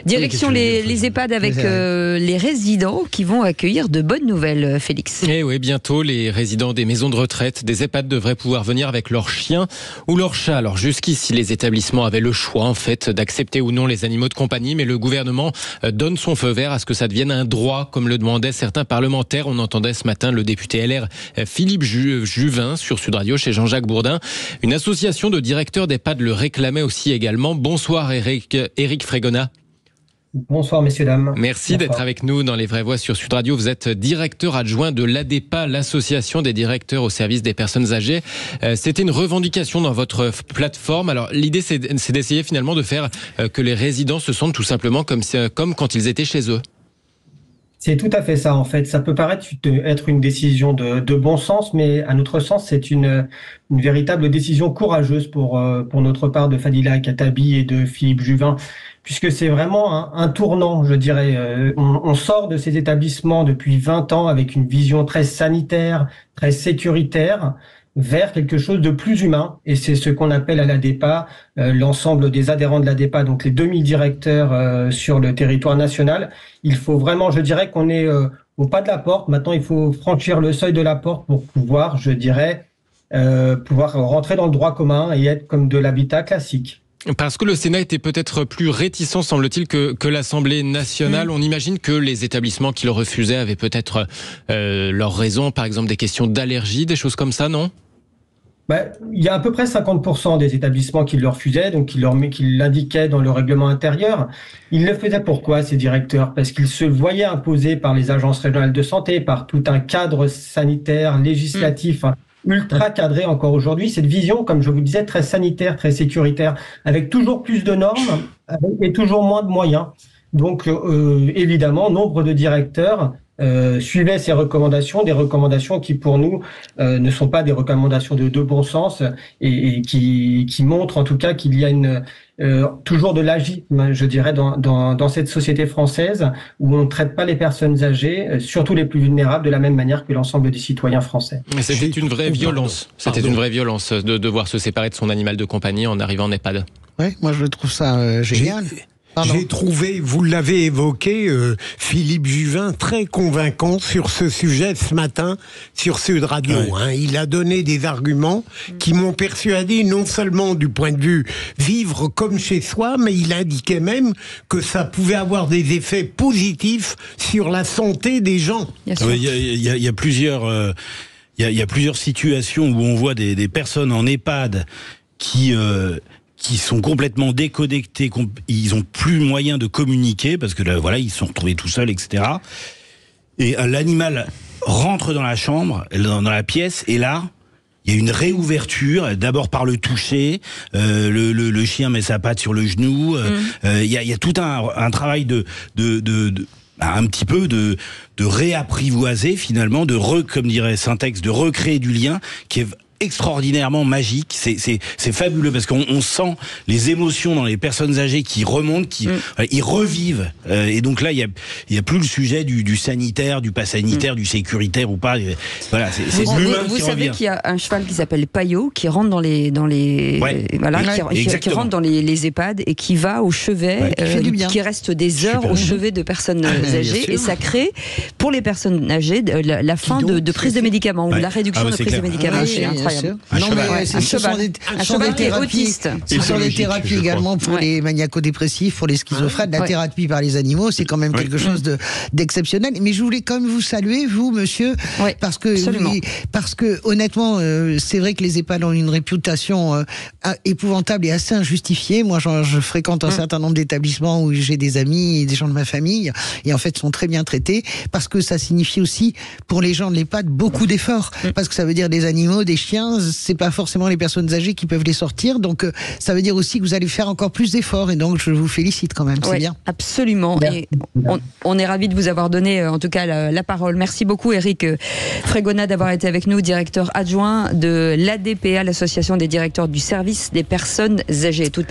Direction les EHPAD avec les résidents qui vont accueillir de bonnes nouvelles, Félix. Et oui, bientôt, les résidents des maisons de retraite, des EHPAD devraient pouvoir venir avec leurs chiens ou leurs chats. Alors jusqu'ici, les établissements avaient le choix en fait d'accepter ou non les animaux de compagnie, mais le gouvernement donne son feu vert à ce que ça devienne un droit, comme le demandaient certains parlementaires. On entendait ce matin le député LR Philippe Juvin sur Sud Radio chez Jean-Jacques Bourdin. Une association de directeurs d'EHPAD le réclamait aussi également. Bonsoir Éric Frégonat. Bonsoir messieurs, dames. Merci d'être avec nous dans Les Vraies Voix sur Sud Radio. Vous êtes directeur adjoint de l'ADEPA, l'association des directeurs au service des personnes âgées. C'était une revendication dans votre plateforme. Alors l'idée c'est d'essayer finalement de faire que les résidents se sentent tout simplement comme quand ils étaient chez eux. C'est tout à fait ça en fait. Ça peut paraître être une décision de bon sens, mais à notre sens c'est une véritable décision courageuse pour notre part de Fadila Khattabi et de Philippe Juvin, puisque c'est vraiment un tournant, je dirais. On sort de ces établissements depuis 20 ans avec une vision très sanitaire, très sécuritaire, vers quelque chose de plus humain. Et c'est ce qu'on appelle à l'ADEPA, l'ensemble des adhérents de l'ADEPA, donc les 2000 directeurs sur le territoire national. Il faut vraiment, je dirais qu'on est au pas de la porte. Maintenant, il faut franchir le seuil de la porte pour pouvoir, je dirais, pouvoir rentrer dans le droit commun et être comme de l'habitat classique. Parce que le Sénat était peut-être plus réticent, semble-t-il, que l'Assemblée nationale. On imagine que les établissements qui le refusaient avaient peut-être leurs raisons, par exemple des questions d'allergie, des choses comme ça, non ? Il y a à peu près 50% des établissements qui le refusaient, donc qui l'indiquaient dans le règlement intérieur. Ils le faisaient pourquoi, ces directeurs ? Parce qu'ils se voyaient imposés par les agences régionales de santé, par tout un cadre sanitaire, législatif, ultra cadré encore aujourd'hui. Cette vision, comme je vous disais, très sanitaire, très sécuritaire, avec toujours plus de normes et toujours moins de moyens. Donc, évidemment, nombre de directeurs suivaient ces recommandations, des recommandations qui pour nous ne sont pas des recommandations de bon sens et qui montrent en tout cas qu'il y a toujours de l'agisme, je dirais, dans cette société française où on ne traite pas les personnes âgées, surtout les plus vulnérables, de la même manière que l'ensemble des citoyens français. C'était une vraie violence. C'était une vraie violence de devoir se séparer de son animal de compagnie en arrivant en EHPAD. Ouais, moi je trouve ça génial. J'ai trouvé, vous l'avez évoqué, Philippe Juvin, très convaincant sur ce sujet ce matin sur Sud Radio. Ouais. Il a donné des arguments qui m'ont persuadé non seulement du point de vue vivre comme chez soi, mais il indiquait même que ça pouvait avoir des effets positifs sur la santé des gens. Il y a plusieurs situations où on voit des personnes en EHPAD qui sont complètement déconnectés, ils ont plus moyen de communiquer parce que là, voilà, ils se sont retrouvés tout seuls, etc. Et l'animal rentre dans la chambre, dans la pièce, et là, il y a une réouverture, d'abord par le toucher, le chien met sa patte sur le genou, il y a tout un travail un petit peu de réapprivoiser finalement, comme dirait Syntex, de recréer du lien qui est extraordinairement magique, c'est fabuleux parce qu'on sent les émotions dans les personnes âgées qui remontent, ils revivent, et donc là il y a plus le sujet du sanitaire, du pas sanitaire, du sécuritaire ou pas. Voilà, c'est l'humain qui vous savez revient. qu'il y a un cheval qui s'appelle Payot qui rentre dans les qui rentre dans les EHPAD et qui va au chevet, qui reste des heures au chevet de personnes âgées, et ça crée pour les personnes âgées la fin de prise de médicaments ou la réduction de prise de médicaments. Ce sont des thérapies. Ce sont des thérapies également pour les maniaco-dépressifs, pour les schizophrènes. La thérapie par les animaux, c'est quand même quelque chose d'exceptionnel. Mais je voulais quand même vous saluer, vous, monsieur, parce que honnêtement, c'est vrai que les EHPAD ont une réputation épouvantable et assez injustifiée. Moi, je fréquente un certain nombre d'établissements où j'ai des amis et des gens de ma famille, et en fait, sont très bien traités, parce que ça signifie aussi, pour les gens de l'EHPAD, beaucoup d'efforts. Parce que ça veut dire des animaux, des chiens, c'est pas forcément les personnes âgées qui peuvent les sortir, donc ça veut dire aussi que vous allez faire encore plus d'efforts, et donc je vous félicite quand même, c'est bien. Absolument, et on est ravis de vous avoir donné en tout cas la parole. Merci beaucoup Éric Frégonat d'avoir été avec nous, directeur adjoint de l'ADPA, l'association des directeurs du service des personnes âgées.